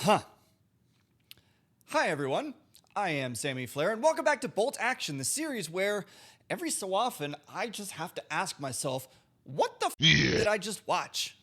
Huh. Hi, everyone. I am Sammy Flair, and welcome back to Bolt Action, the series where every so often I just have to ask myself, what the did I just watch?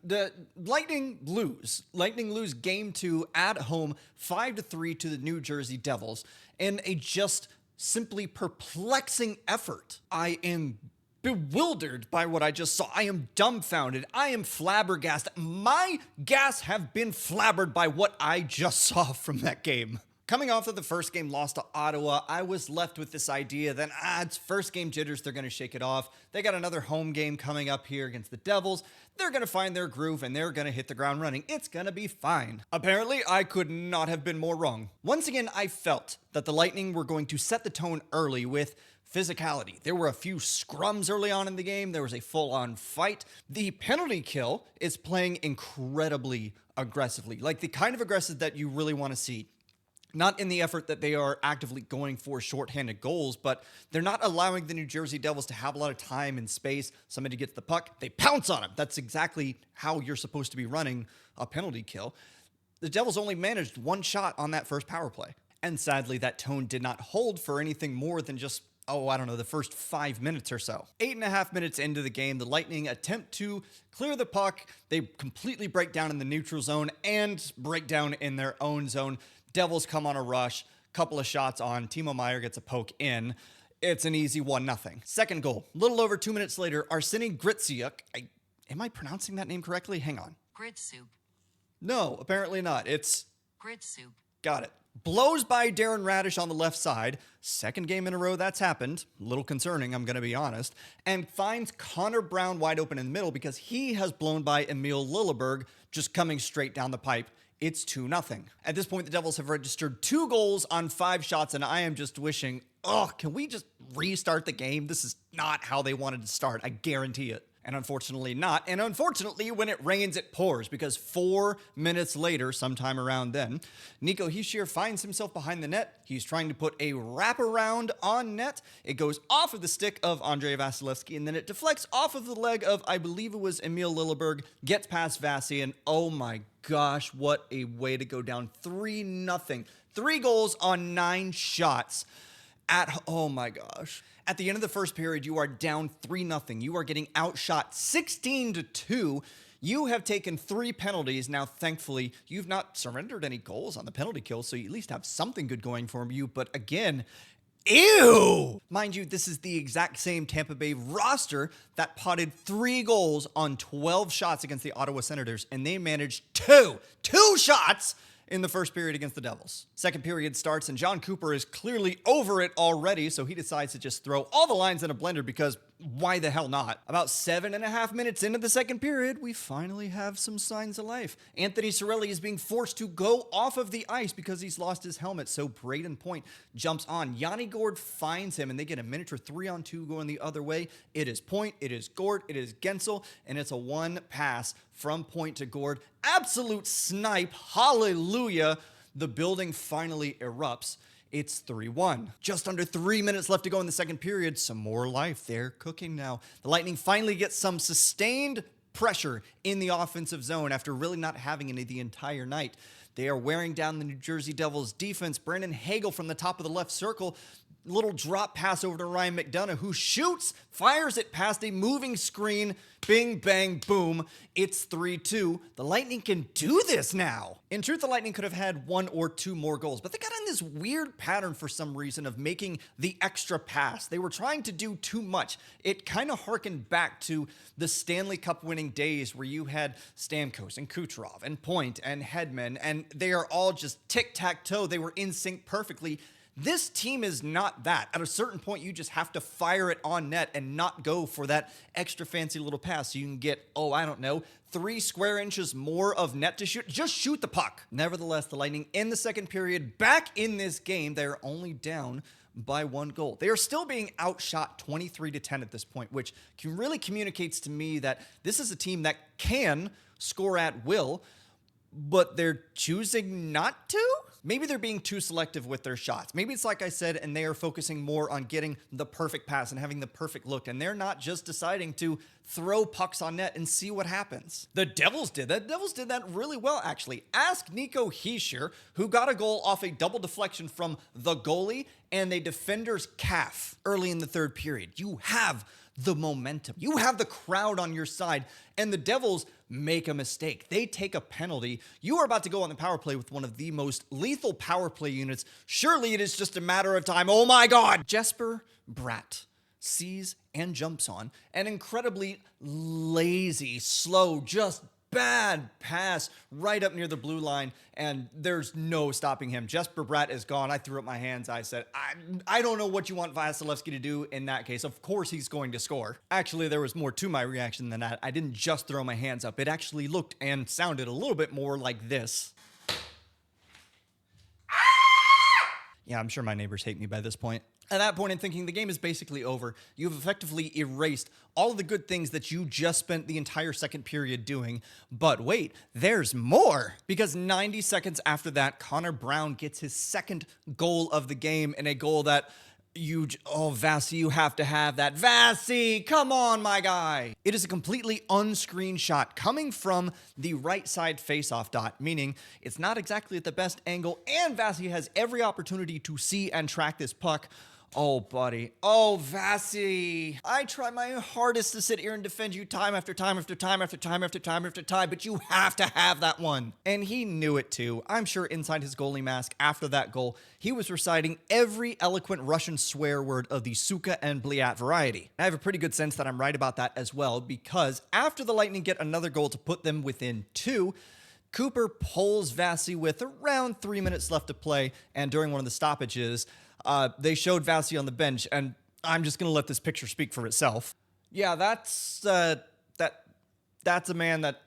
The Lightning lose. Lightning lose game 2 at home, 5-3 to the New Jersey Devils, in a just simply perplexing effort. I am bewildered by what I just saw. I am dumbfounded. I am flabbergasted. My gas have been flabbered by what I just saw from that game. Coming off of the first game loss to Ottawa, I was left with this idea that, it's first game jitters, they're going to shake it off. They got another home game coming up here against the Devils. They're going to find their groove and they're going to hit the ground running. It's going to be fine. Apparently, I could not have been more wrong. Once again, I felt that the Lightning were going to set the tone early with physicality. There were a few scrums early on in the game. There was a full-on fight. The penalty kill is playing incredibly aggressively, like the kind of aggressive that you really want to see. Not in the effort that they are actively going for shorthanded goals, but they're not allowing the New Jersey Devils to have a lot of time and space. Somebody gets the puck, they pounce on him. That's exactly how you're supposed to be running a penalty kill. The Devils only managed one shot on that first power play. And sadly, that tone did not hold for anything more than just, the first 5 minutes or so. 8.5 minutes into the game, the Lightning attempt to clear the puck. They completely break down in the neutral zone and break down in their own zone. Devils come on a rush, couple of shots on. Timo Meier gets a poke in. It's an easy 1-0. Second goal, a little over 2 minutes later, Arseny Gritsyuk. Am I pronouncing that name correctly? Hang on. Grit soup. No, apparently not. It's Grit soup. Got it. Blows by Darren Radish on the left side. Second game in a row that's happened. A little concerning, I'm going to be honest. And finds Connor Brown wide open in the middle because he has blown by Emil Lilleberg just coming straight down the pipe. It's 2-0. At this point, the Devils have registered 2 goals on 5 shots, and I am just wishing, can we just restart the game? This is not how they wanted to start. I guarantee it. And unfortunately not. And unfortunately, when it rains, it pours, because 4 minutes later, sometime around then, Nico Hischier finds himself behind the net. He's trying to put a wraparound on net. It goes off of the stick of Andrei Vasilevsky, and then it deflects off of the leg of, I believe it was Emil Lilleberg, gets past Vasi, and oh my gosh, what a way to go down. 3-0. 3 goals on 9 shots. Oh my gosh. At the end of the first period, you are down 3-0. You are getting outshot 16-2. You have taken 3 penalties. Now, thankfully, you've not surrendered any goals on the penalty kill, so you at least have something good going for you. But again, ew! Mind you, this is the exact same Tampa Bay roster that potted 3 goals on 12 shots against the Ottawa Senators, and they managed 2 shots in the first period against the Devils. Second period starts, and John Cooper is clearly over it already, so he decides to just throw all the lines in a blender because why the hell not? About 7.5 minutes into the second period, we finally have some signs of life. Anthony Cirelli is being forced to go off of the ice because he's lost his helmet, so Braden Point jumps on. Yanni Gourde finds him, and they get a miniature 3-on-2 going the other way. It is Point, it is Gourde, it is Gensel, and it's a 1 pass from Point to Gourde. Absolute snipe. Hallelujah. The building finally erupts. It's 3-1. Just under 3 minutes left to go in the second period. Some more life. They're cooking now. The Lightning finally get some sustained pressure in the offensive zone after really not having any the entire night. They are wearing down the New Jersey Devils defense. Brandon Hagel from the top of the left circle. Little drop pass over to Ryan McDonough, who shoots, fires it past a moving screen. Bing, bang, boom. It's 3-2. The Lightning can do this now. In truth, the Lightning could have had 1 or 2 more goals, but they got in this weird pattern for some reason of making the extra pass. They were trying to do too much. It kind of harkened back to the Stanley Cup winning days where you had Stamkos and Kucherov and Point and Hedman, and they are all just tic-tac-toe. They were in sync perfectly. This team is not that. At a certain point, you just have to fire it on net and not go for that extra fancy little pass so you can get, 3 square inches more of net to shoot. Just shoot the puck. Nevertheless, the Lightning in the second period, back in this game, they're only down by 1 goal. They are still being outshot 23-10 at this point, which really communicates to me that this is a team that can score at will, but they're choosing not to? maybe they're being too selective with their shots. Maybe it's like I said, and they are focusing more on getting the perfect pass and having the perfect look, and they're not just deciding to throw pucks on net and see what happens. The Devils did that. The Devils did that really well, actually. Ask Nico Hischier, who got a goal off a double deflection from the goalie and a defender's calf early in the third period. You have the momentum. You have the crowd on your side, and the Devils make a mistake. They take a penalty. You are about to go on the power play with one of the most lethal power play units. Surely it is just a matter of time. Oh my God! Jesper Bratt sees and jumps on an incredibly lazy, slow, just bad pass right up near the blue line, and there's no stopping him. Jesper Bratt is gone. I threw up my hands. I said, I don't know what you want Vasilevsky to do in that case. Of course he's going to score. Actually, there was more to my reaction than that. I didn't just throw my hands up. It actually looked and sounded a little bit more like this. Yeah, I'm sure my neighbors hate me by this point. At that point, I'm thinking the game is basically over. You've effectively erased all of the good things that you just spent the entire second period doing. But wait, there's more. Because 90 seconds after that, Connor Brown gets his second goal of the game, and a goal that Vasi, you have to have that. Vasi, come on, my guy. It is a completely unscreened shot coming from the right side faceoff dot, meaning it's not exactly at the best angle, and Vasi has every opportunity to see and track this puck. Oh, buddy. Oh, Vasi. I try my hardest to sit here and defend you time after time after time after time after time after time, but you have to have that one. And he knew it too. I'm sure inside his goalie mask after that goal, he was reciting every eloquent Russian swear word of the Suka and Bliat variety. I have a pretty good sense that I'm right about that as well, because after the Lightning get another goal to put them within 2, Cooper pulls Vasi with around 3 minutes left to play, and during one of the stoppages, they showed Vasi on the bench, and I'm just going to let this picture speak for itself. Yeah, that's a man that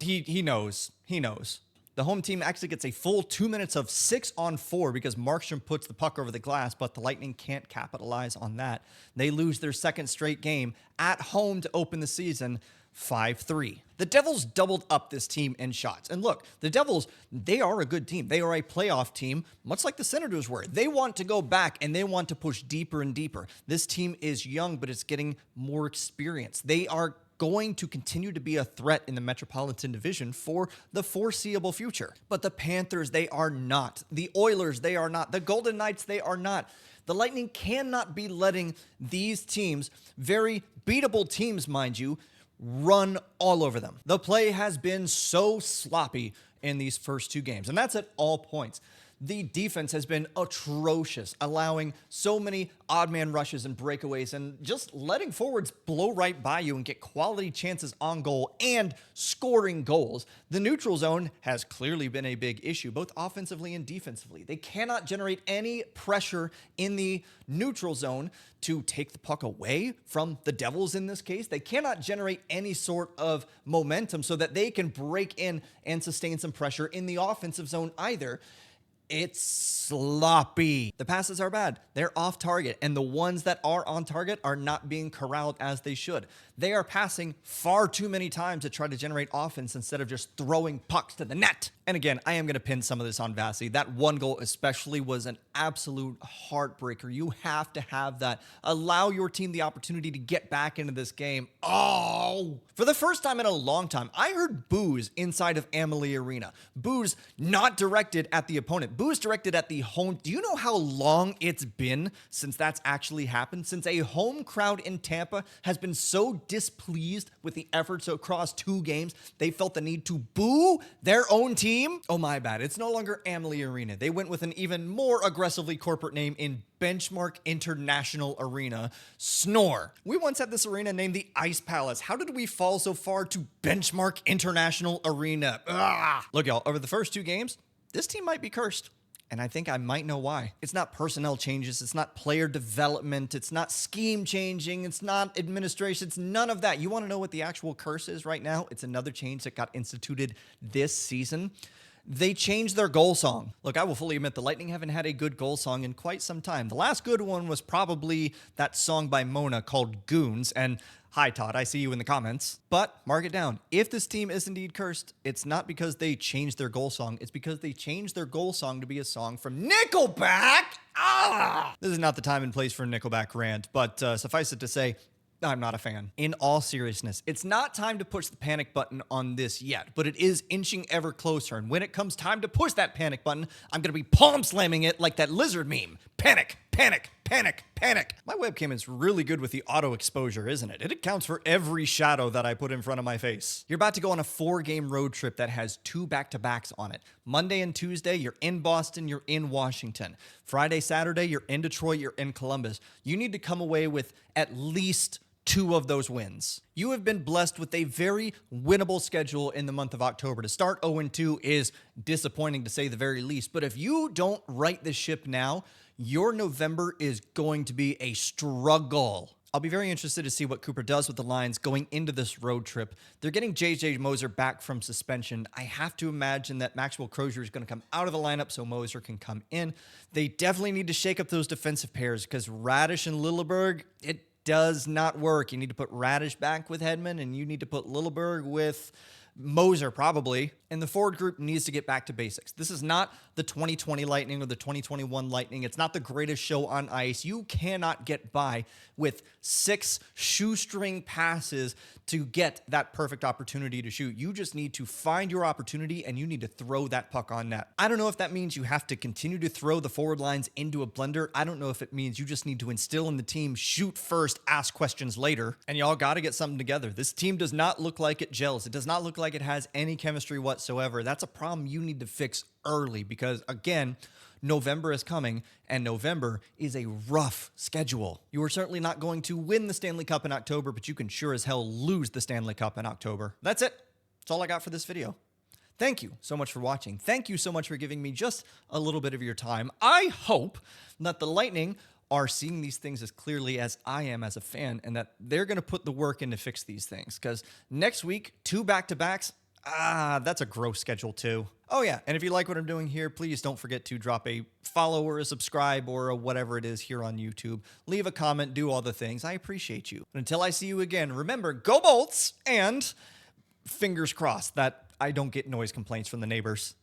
he knows. He knows. The home team actually gets a full 2 minutes of 6-on-4 because Markstrom puts the puck over the glass, but the Lightning can't capitalize on that. They lose their second straight game at home to open the season, 5-3. The Devils doubled up this team in shots. And look, the Devils, they are a good team. They are a playoff team, much like the Senators were. They want to go back and they want to push deeper and deeper. This team is young, but it's getting more experience. They are going to continue to be a threat in the Metropolitan Division for the foreseeable future. But the Panthers, they are not. The Oilers, they are not. The Golden Knights, they are not. The Lightning cannot be letting these teams, very beatable teams, mind you, run all over them. The play has been so sloppy in these first 2 games, and that's at all points. The defense has been atrocious, allowing so many odd man rushes and breakaways and just letting forwards blow right by you and get quality chances on goal and scoring goals. The neutral zone has clearly been a big issue, both offensively and defensively. They cannot generate any pressure in the neutral zone to take the puck away from the Devils in this case. They cannot generate any sort of momentum so that they can break in and sustain some pressure in the offensive zone either. It's sloppy. The passes are bad. They're off target, and the ones that are on target are not being corralled as they should. They are passing far too many times to try to generate offense instead of just throwing pucks to the net. And again, I am going to pin some of this on Vasi. That one goal especially was an absolute heartbreaker. You have to have that. Allow your team the opportunity to get back into this game. Oh! For the first time in a long time, I heard boos inside of Amalie Arena. Boos not directed at the opponent. Boos directed at the home. Do you know how long it's been since that's actually happened? Since a home crowd in Tampa has been so displeased with the efforts across 2 games, they felt the need to boo their own team? Oh, my bad. It's no longer Amalie Arena. They went with an even more aggressively corporate name in Benchmark International Arena, Snore. We once had this arena named the Ice Palace. How did we fall so far to Benchmark International Arena? Ugh. Look, y'all, over the first 2 games, this team might be cursed. And I think I might know why. It's not personnel changes. It's not player development. It's not scheme changing. It's not administration. It's none of that. You want to know what the actual curse is right now? It's another change that got instituted this season. They changed their goal song. Look, I will fully admit the Lightning haven't had a good goal song in quite some time. The last good one was probably that song by Mona called Goons, and hi, Todd, I see you in the comments. But mark it down. If this team is indeed cursed, it's not because they changed their goal song. It's because they changed their goal song to be a song from Nickelback. This is not the time and place for a Nickelback rant, but suffice it to say, I'm not a fan. In all seriousness, it's not time to push the panic button on this yet, but it is inching ever closer. And when it comes time to push that panic button, I'm going to be palm slamming it like that lizard meme. Panic, panic, panic, panic. My webcam is really good with the auto exposure, isn't it? It accounts for every shadow that I put in front of my face. You're about to go on a 4-game road trip that has 2 back-to-backs on it. Monday and Tuesday, you're in Boston, you're in Washington. Friday, Saturday, you're in Detroit, you're in Columbus. You need to come away with at least 2 of those wins. You have been blessed with a very winnable schedule in the month of October. To start 0-2 is disappointing to say the very least, but if you don't right the ship now, your November is going to be a struggle. I'll be very interested to see what Cooper does with the Lions going into this road trip. They're getting J.J. Moser back from suspension. I have to imagine that Maxwell Crozier is going to come out of the lineup so Moser can come in. They definitely need to shake up those defensive pairs because Radish and Lilleberg, it does not work. You need to put Radish back with Hedman, and you need to put Lilleberg with Moser probably. And the forward group needs to get back to basics. This is not the 2020 Lightning or the 2021 Lightning. It's not the greatest show on ice. You cannot get by with 6 shoestring passes to get that perfect opportunity to shoot. You just need to find your opportunity and you need to throw that puck on net. I don't know if that means you have to continue to throw the forward lines into a blender. I don't know if it means you just need to instill in the team, shoot first, ask questions later. And y'all got to get something together. This team does not look like it gels. It does not look like it has any chemistry whatsoever. That's a problem you need to fix early because, again, November is coming, and November is a rough schedule. You are certainly not going to win the Stanley Cup in October, but you can sure as hell lose the Stanley Cup in October. That's it. That's all I got for this video. Thank you so much for watching. Thank you so much for giving me just a little bit of your time. I hope that the Lightning are seeing these things as clearly as I am as a fan, and that they're going to put the work in to fix these things, because next week, 2 back-to-backs, that's a gross schedule too. Oh yeah, and if you like what I'm doing here, please don't forget to drop a follow or a subscribe or a whatever it is here on YouTube. Leave a comment, do all the things. I appreciate you. But until I see you again, remember, go Bolts, and fingers crossed that I don't get noise complaints from the neighbors.